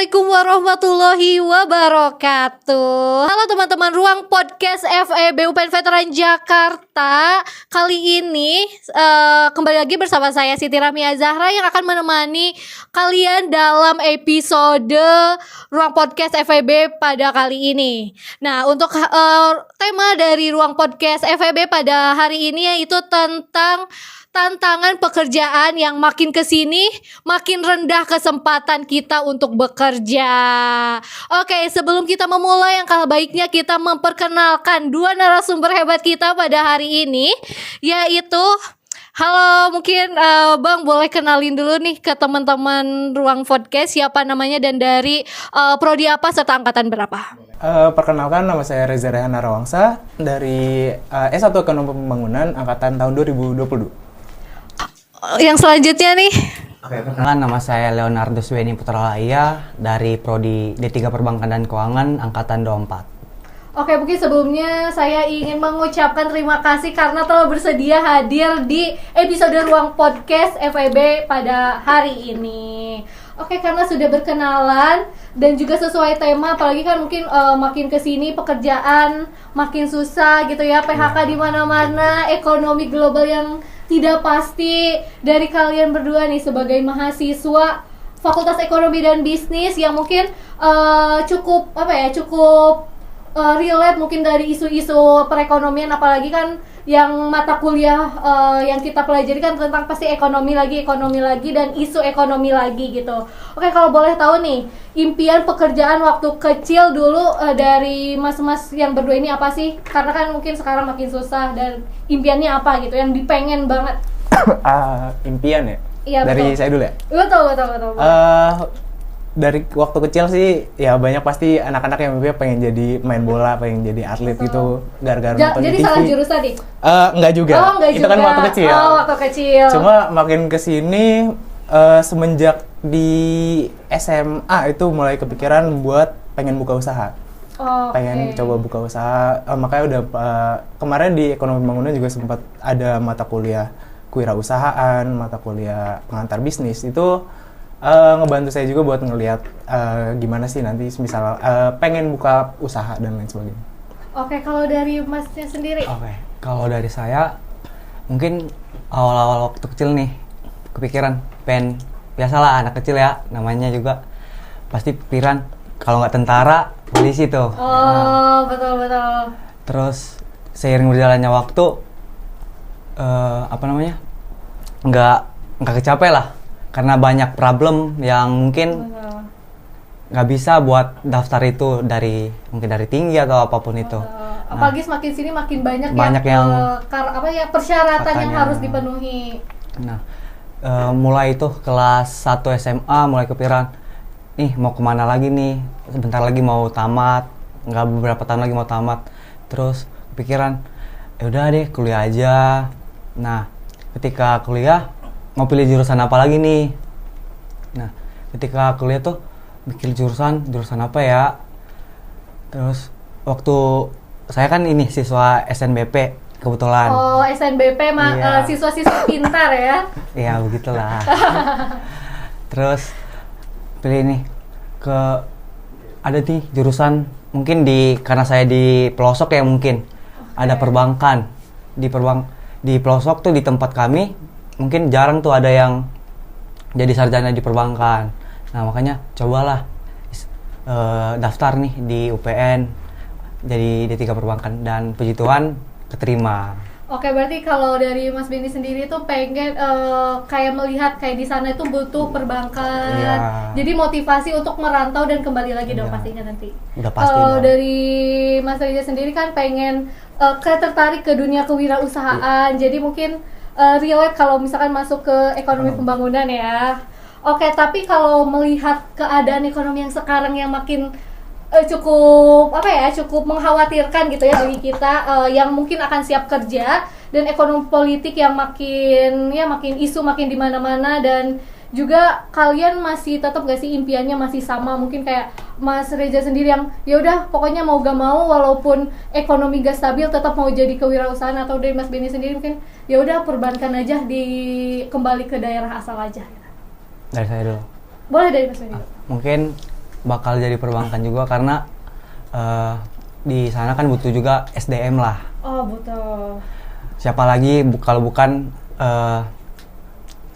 Assalamualaikum warahmatullahi wabarakatuh. Halo teman-teman Ruang Podcast FEB UPN Veteran Jakarta. Kali ini kembali lagi bersama saya Siti Rahmia Zahra yang akan menemani kalian dalam episode Ruang Podcast FEB pada kali ini. Nah, untuk tema dari Ruang Podcast FEB pada hari ini yaitu tentang tantangan pekerjaan yang makin kesini makin rendah kesempatan kita untuk bekerja. Oke, sebelum kita memulai, angka baiknya kita memperkenalkan dua narasumber hebat kita pada hari ini, yaitu halo, mungkin Bang boleh kenalin dulu nih ke teman-teman Ruang Podcast siapa namanya dan dari prodi apa serta angkatan berapa? Perkenalkan, nama saya Reza Rehan Narawangsa dari S1 Ekonomi Pembangunan angkatan tahun 2022. Yang selanjutnya nih. Oke, perkenalkan, nama saya Leonardo Sweni Putralaya dari prodi D3 Perbankan dan Keuangan angkatan 24. Oke, mungkin sebelumnya saya ingin mengucapkan terima kasih karena telah bersedia hadir di episode Ruang Podcast FEB pada hari ini. Oke, karena sudah berkenalan dan juga sesuai tema, apalagi kan mungkin makin kesini pekerjaan makin susah gitu ya, PHK di mana-mana, ekonomi global yang tidak pasti. Dari kalian berdua nih sebagai mahasiswa Fakultas Ekonomi dan Bisnis yang mungkin cukup relate mungkin dari isu-isu perekonomian, apalagi kan yang mata kuliah yang kita pelajari kan tentang pasti ekonomi lagi dan isu ekonomi lagi gitu. Oke, kalau boleh tahu nih, impian pekerjaan waktu kecil dulu dari mas-mas yang berdua ini apa sih? Karena kan mungkin sekarang makin susah, dan impiannya apa gitu yang dipengen banget? Impian ya? Iya, dari betul. saya dulu ya? Betul. Dari waktu kecil sih ya banyak pasti anak-anak yang mimpinya pengen jadi main bola, pengen jadi atlet gitu, gara-gara nonton Jadi di TV. salah jurusan nih? Enggak juga. Oh, enggak itu juga. kan waktu kecil. Oh, waktu kecil. Cuma makin kesini semenjak di SMA itu mulai kepikiran buat pengen buka usaha. Pengen coba buka usaha. Makanya udah kemarin di Ekonomi Pembangunan juga sempat ada mata kuliah kewirausahaan, mata kuliah pengantar bisnis. Itu ngebantu saya juga buat ngelihat gimana sih nanti misal pengen buka usaha dan lain sebagainya. Oke, kalau dari masnya sendiri? Oke, kalau dari saya mungkin awal-awal waktu kecil nih kepikiran pengen, biasalah anak kecil ya, namanya juga pasti pikiran kalau nggak tentara, polisi tuh. Betul. Terus seiring berjalannya waktu nggak kecapai lah, karena banyak problem yang mungkin nggak bisa buat daftar itu dari tinggi atau apapun itu. Apalagi semakin sini makin banyak yang persyaratan yang harus dipenuhi. Nah, mulai itu kelas 1 SMA mulai kepikiran, nih mau kemana lagi nih, sebentar lagi mau tamat, nggak beberapa tahun lagi mau tamat. Terus kepikiran, ya udah deh kuliah aja. Nah, ketika kuliah mau pilih jurusan apa lagi nih. Nah, ketika kuliah tuh mikir jurusan apa ya. Terus waktu saya kan ini siswa SNBP kebetulan. Oh, SNBP Iya. Siswa-siswa pintar ya. Ya begitulah. Terus pilih nih ada nih jurusan mungkin karena saya di pelosok ya, mungkin ada perbankan. Di pelosok tuh di tempat kami mungkin jarang tuh ada yang jadi sarjana di perbankan. Nah, makanya cobalah daftar nih di UPN jadi D3 Perbankan, dan puji Tuhan keterima. Oke, berarti kalau dari Mas Benny sendiri tuh pengen kayak melihat kayak di sana itu butuh perbankan. Iya. Jadi motivasi untuk merantau dan kembali lagi dong Iya. pastinya nanti. Udah pasti dong. Dari Mas Reza sendiri kan pengen kayak tertarik ke dunia kewirausahaan. Jadi mungkin relate kalau misalkan masuk ke ekonomi pembangunan ya. Oke, tapi kalau melihat keadaan ekonomi yang sekarang yang makin cukup mengkhawatirkan gitu ya bagi kita yang mungkin akan siap kerja, dan ekonomi politik yang makin isu makin di mana-mana, dan juga kalian masih tetap gak sih impiannya masih sama? Mungkin kayak Mas Reza sendiri yang ya udah pokoknya mau gak mau walaupun ekonomi gak stabil tetap mau jadi kewirausahaan, atau dari Mas Benny sendiri mungkin ya udah perbankan aja, kembali ke daerah asal aja. Dari saya dulu. Boleh dari Mas Benny. Mungkin bakal jadi perbankan juga karena di sana kan butuh juga SDM lah. Oh, betul. Siapa lagi kalau bukan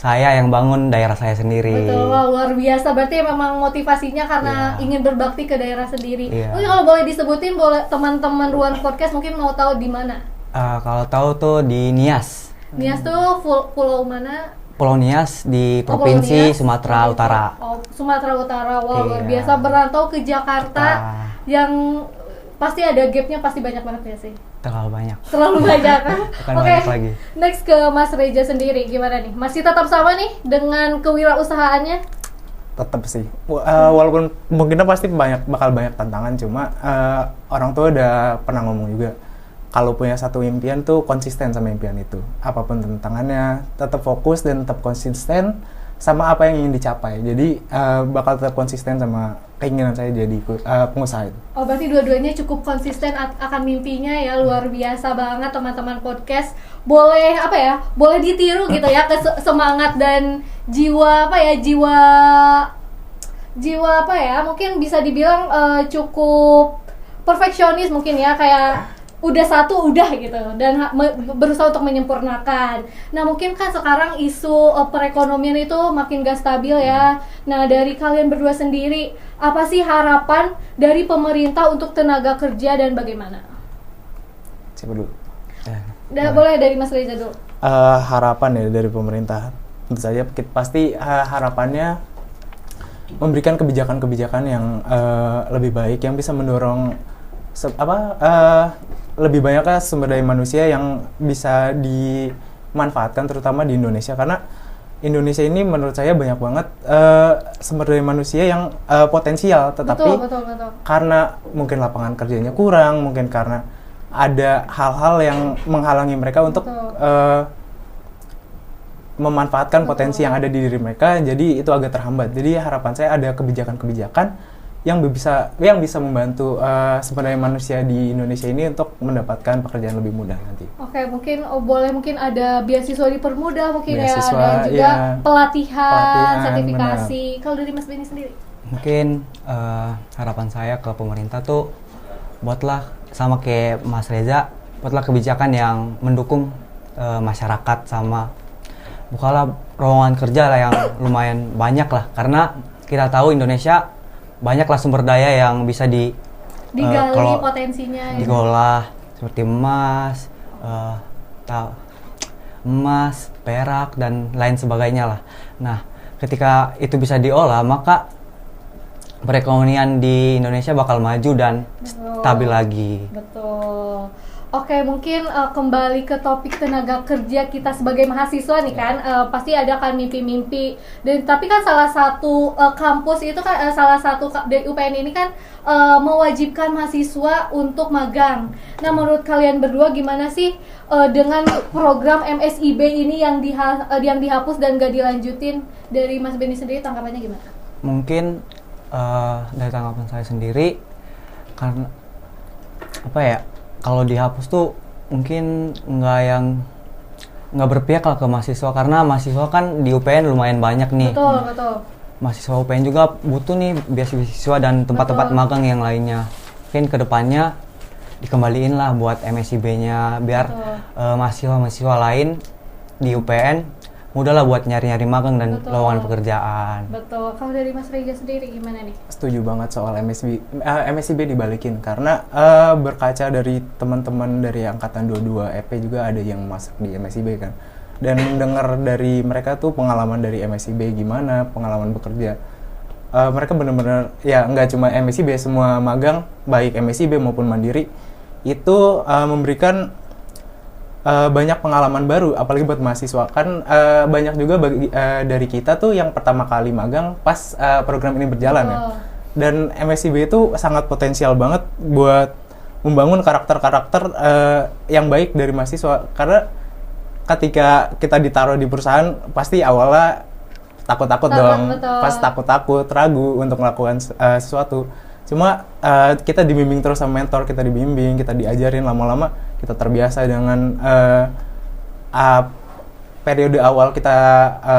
saya yang bangun daerah saya sendiri. Betul, wah, luar biasa. Berarti memang motivasinya karena ingin berbakti ke daerah sendiri. Iya. Mungkin kalau boleh disebutin, boleh teman-teman Ruang Podcast mungkin mau tahu di mana? Kalau tahu tuh di Nias. Nias tuh pulau mana? Pulau Nias di Oh, Provinsi Pulau Nias. Sumatera Utara. Oh, Sumatera Utara. Wah, luar Iya. biasa, berantau ke Jakarta yang pasti ada gapnya, pasti banyak banget ya sih. Terlalu banyak. Terlalu banyak kan? Bukan Oke, banyak lagi. next ke Mas Reza sendiri, gimana nih? Masih tetap sama nih dengan kewirausahaannya? Tetap sih, walaupun mungkin pasti bakal banyak tantangan, cuma orang tua udah pernah ngomong juga kalau punya satu impian tuh konsisten sama impian itu, apapun tantangannya tetap fokus dan tetap konsisten sama apa yang ingin dicapai. Jadi bakal tetap konsisten sama keinginan saya jadi pengusaha itu. Oh, berarti dua-duanya cukup konsisten akan mimpinya ya. Luar biasa banget teman-teman podcast. Boleh apa ya? Boleh ditiru gitu ya, semangat dan jiwa apa ya? Jiwa apa ya? Mungkin bisa dibilang cukup perfeksionis mungkin ya, kayak udah satu udah gitu, dan berusaha untuk menyempurnakan. Nah, mungkin kan sekarang isu perekonomian itu makin gak stabil ya. Nah, dari kalian berdua sendiri, apa sih harapan dari pemerintah untuk tenaga kerja dan bagaimana? Siapa dulu? Boleh dari Mas Reza dulu. Harapan ya dari pemerintah, tentu saja pasti harapannya memberikan kebijakan-kebijakan yang lebih baik, yang bisa mendorong lebih banyaknya sumber daya manusia yang bisa dimanfaatkan, terutama di Indonesia, karena Indonesia ini menurut saya banyak banget sumber daya manusia yang potensial, tetapi Betul. karena mungkin lapangan kerjanya kurang, mungkin karena ada hal-hal yang menghalangi mereka untuk memanfaatkan potensi yang ada di diri mereka, jadi itu agak terhambat. Jadi harapan saya ada kebijakan-kebijakan yang bisa membantu sumber daya manusia di Indonesia ini untuk mendapatkan pekerjaan lebih mudah nanti. Oke, mungkin ada beasiswa dipermudah mungkin Beasiswa, ya, dan juga ya. pelatihan, sertifikasi. Kalau dari Mas Benny sendiri? Mungkin harapan saya ke pemerintah tuh buatlah sama kayak Mas Reza, buatlah kebijakan yang mendukung masyarakat, sama bukalah lowongan kerja lah yang lumayan banyak lah, karena kita tahu Indonesia banyaklah sumber daya yang bisa digali kalau potensinya ya. diolah seperti emas, perak dan lain sebagainya lah. Nah, ketika itu bisa diolah, maka perekonomian di Indonesia bakal maju dan stabil lagi. Betul. Oke, mungkin kembali ke topik tenaga kerja kita sebagai mahasiswa nih kan, pasti ada kan mimpi-mimpi. Dan tapi kan salah satu kampus itu kan salah satu dari UPN ini kan mewajibkan mahasiswa untuk magang. Nah, menurut kalian berdua gimana sih dengan program MSIB ini yang dihapus dan gak dilanjutin? Dari Mas Benny sendiri tanggapannya gimana? Mungkin dari tanggapan saya sendiri, karena apa ya, kalau dihapus tuh mungkin nggak berpihak lah ke mahasiswa, karena mahasiswa kan di UPN lumayan banyak nih. Betul. Mahasiswa UPN juga butuh nih beasiswa dan tempat-tempat magang yang lainnya. Mungkin kedepannya dikembaliin lah buat MSIB-nya, biar mahasiswa-mahasiswa lain di UPN mudah lah buat nyari-nyari magang dan lowongan pekerjaan. Betul. Kalau dari Mas Reza sendiri gimana nih? Setuju banget soal MSIB dibalikin, karena berkaca dari teman-teman dari angkatan 22 EP juga ada yang masuk di MSIB kan, dan dengar dari mereka tuh pengalaman dari MSIB gimana, pengalaman bekerja. Mereka benar-benar ya, nggak cuma MSIB, semua magang baik MSIB maupun mandiri itu memberikan banyak pengalaman baru, apalagi buat mahasiswa kan. Banyak juga dari kita tuh yang pertama kali magang pas program ini berjalan ya. Dan MSIB itu sangat potensial banget buat membangun karakter-karakter yang baik dari mahasiswa, karena ketika kita ditaruh di perusahaan pasti awalnya takut-takut dong, pas takut-takut, ragu untuk melakukan sesuatu. Cuma kita dibimbing terus sama mentor, kita diajarin, lama-lama kita terbiasa dengan periode awal kita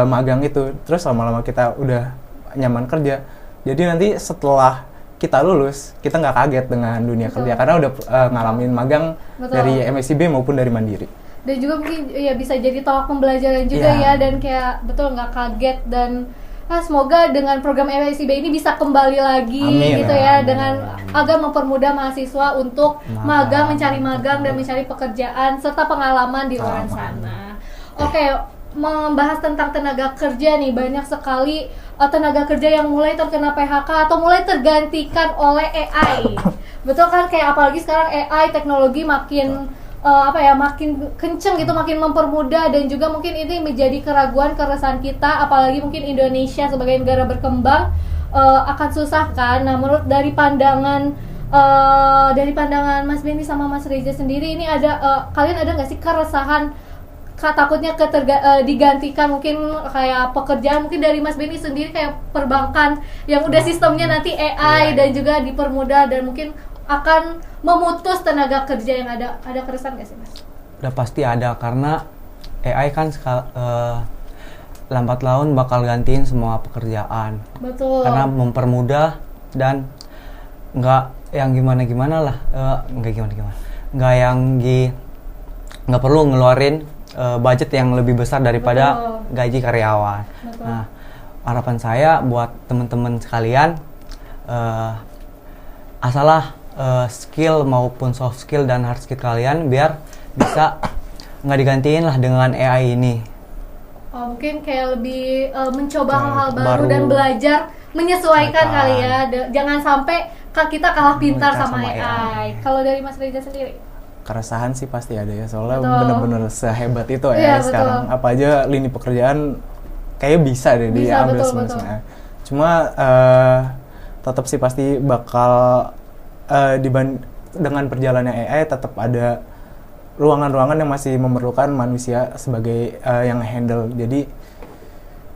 magang itu. Terus lama-lama kita udah nyaman kerja, Jadi nanti setelah kita lulus, kita nggak kaget dengan dunia kerja karena udah ngalamin magang dari MSIB maupun dari Mandiri. Dan juga mungkin ya bisa jadi tolak pembelajaran juga ya, dan kayak betul nggak kaget, dan semoga dengan program MSIB ini bisa kembali lagi gitu ya, dengan agar mempermudah mahasiswa untuk magang, mencari magang dan mencari pekerjaan serta pengalaman di luar sana. Oke, membahas tentang tenaga kerja nih, banyak sekali tenaga kerja yang mulai terkena PHK atau mulai tergantikan oleh AI. Betul kan, kayak apalagi sekarang AI teknologi makin makin kenceng gitu, makin mempermudah, dan juga mungkin ini menjadi keraguan, keresahan kita, apalagi mungkin Indonesia sebagai negara berkembang akan susah kan. Nah, menurut dari pandangan Mas Benny sama Mas Reza sendiri, ini ada kalian ada nggak sih keresahan takutnya digantikan mungkin kayak pekerjaan, mungkin dari Mas Benny sendiri kayak perbankan yang udah sistemnya nanti AI dan juga dipermudah dan mungkin akan memutus tenaga kerja yang ada keresahan nggak sih Mas? Udah pasti ada, karena AI kan lambat laun bakal gantiin semua pekerjaan. Betul. Karena mempermudah dan nggak yang gimana lah, nggak perlu ngeluarin budget yang lebih besar daripada gaji karyawan. Betul. Nah, harapan saya buat teman-teman sekalian, asalah skill maupun soft skill dan hard skill kalian biar bisa nggak digantiin lah dengan AI ini. Mungkin kayak lebih mencoba hal-hal baru dan belajar menyesuaikan kali ya. Jangan sampai kita kalah pintar sama AI. Kalau dari Mas Reza sendiri? Keresahan sih pasti ada ya, soalnya bener-bener sehebat itu ya sekarang. Apa aja lini pekerjaan kayaknya bisa deh diambil semuanya. Cuma tetap sih pasti bakal dengan perjalanannya AI tetap ada ruangan-ruangan yang masih memerlukan manusia sebagai yang handle. Jadi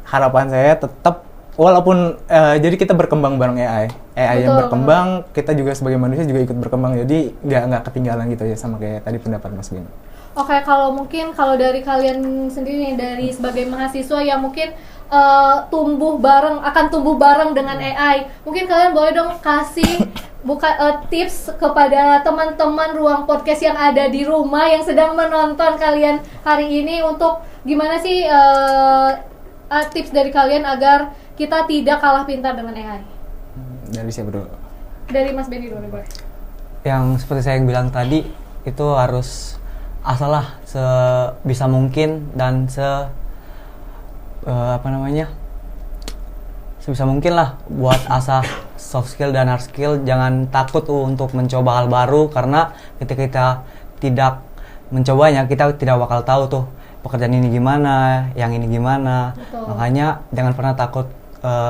harapan saya tetap walaupun jadi kita berkembang bareng AI yang berkembang, kita juga sebagai manusia juga ikut berkembang, jadi nggak ketinggalan gitu ya, sama kayak tadi pendapat Mas Bino. Oke, kalau dari kalian sendiri nih, dari sebagai mahasiswa yang mungkin tumbuh bareng dengan AI, mungkin kalian boleh dong kasih tips kepada teman-teman Ruang Podcast yang ada di rumah yang sedang menonton kalian hari ini, untuk gimana sih tips dari kalian agar kita tidak kalah pintar dengan AI. Dari siapa dulu? Dari Mas Benny dulu boleh. Yang seperti saya bilang tadi, itu harus asalah sebisa mungkin dan sebisa mungkin lah buat asah soft skill dan hard skill. Jangan takut untuk mencoba hal baru, karena ketika kita tidak mencobanya, kita tidak bakal tahu tuh pekerjaan ini gimana, yang ini gimana. Betul. Makanya jangan pernah takut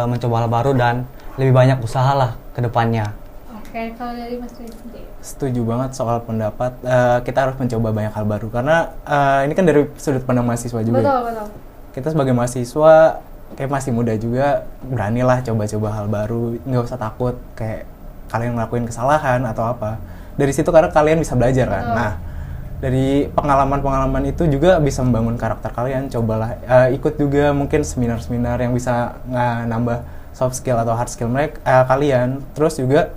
mencoba hal baru dan lebih banyak usaha lah ke depannya. Oke, kalau dari Mas Reza sendiri? Setuju banget soal pendapat, kita harus mencoba banyak hal baru, karena ini kan dari sudut pandang mahasiswa juga. Betul. Kita sebagai mahasiswa kayak masih muda juga, beranilah coba-coba hal baru, nggak usah takut kayak kalian ngelakuin kesalahan atau apa. Dari situ karena kalian bisa belajar kan. Nah, dari pengalaman itu juga bisa membangun karakter kalian. Cobalah ikut juga mungkin seminar-seminar yang bisa nambah soft skill atau hard skill kalian. Terus juga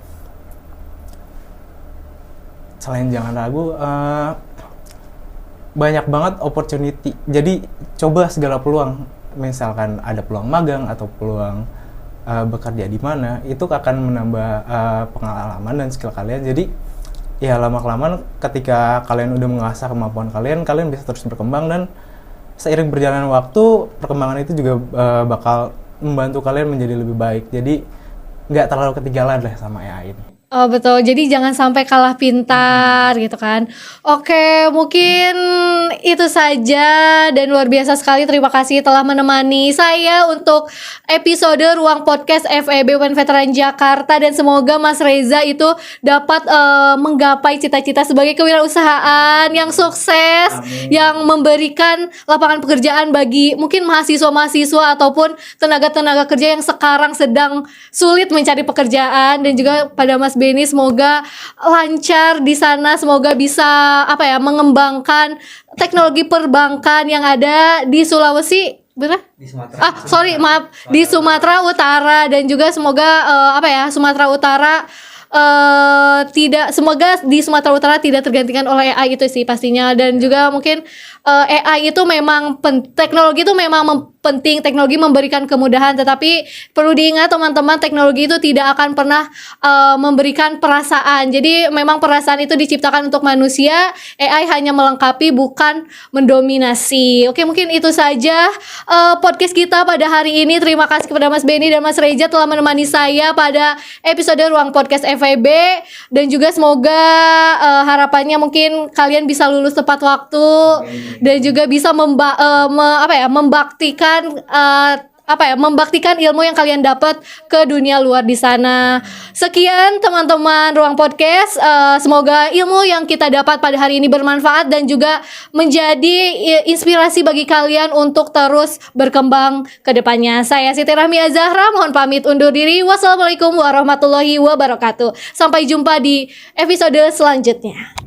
selain jangan ragu, banyak banget opportunity. Jadi coba segala peluang. Misalkan ada peluang magang atau peluang bekerja di mana, itu akan menambah pengalaman dan skill kalian. Jadi ya lama-kelamaan ketika kalian udah mengasah kemampuan kalian bisa terus berkembang, dan seiring berjalannya waktu, perkembangan itu juga bakal membantu kalian menjadi lebih baik. Jadi nggak terlalu ketinggalan lah sama AI ini. Oh betul, jadi jangan sampai kalah pintar gitu kan. Oke, mungkin itu saja, dan luar biasa sekali. Terima kasih telah menemani saya untuk episode Ruang Podcast FEB UPN Veteran Jakarta, dan semoga Mas Reza itu dapat menggapai cita-cita sebagai kewirausahaan yang sukses. Amin. Yang memberikan lapangan pekerjaan bagi mungkin mahasiswa-mahasiswa ataupun tenaga-tenaga kerja yang sekarang sedang sulit mencari pekerjaan, dan juga pada Mas Benny semoga lancar di sana, semoga bisa mengembangkan teknologi perbankan yang ada di Sulawesi Bener? Di Sumatera. Maaf, di Sumatera Utara, dan juga semoga Sumatera Utara semoga di Sumatera Utara tidak tergantikan oleh AI itu sih pastinya. Dan juga mungkin AI itu memang teknologi itu memang penting, teknologi memberikan kemudahan, tetapi perlu diingat teman-teman, teknologi itu tidak akan pernah memberikan perasaan. Jadi memang perasaan itu diciptakan untuk manusia, AI hanya melengkapi bukan mendominasi. Oke, mungkin itu saja podcast kita pada hari ini. Terima kasih kepada Mas Benny dan Mas Reza telah menemani saya pada episode Ruang Podcast FEB, dan juga semoga harapannya mungkin kalian bisa lulus tepat waktu dan juga bisa membaktikan ilmu yang kalian dapat ke dunia luar di sana. Sekian teman-teman Ruang Podcast. Semoga ilmu yang kita dapat pada hari ini bermanfaat dan juga menjadi inspirasi bagi kalian untuk terus berkembang ke depannya. Saya Siti Rahmia Zahra, mohon pamit undur diri. Wassalamualaikum warahmatullahi wabarakatuh. Sampai jumpa di episode selanjutnya.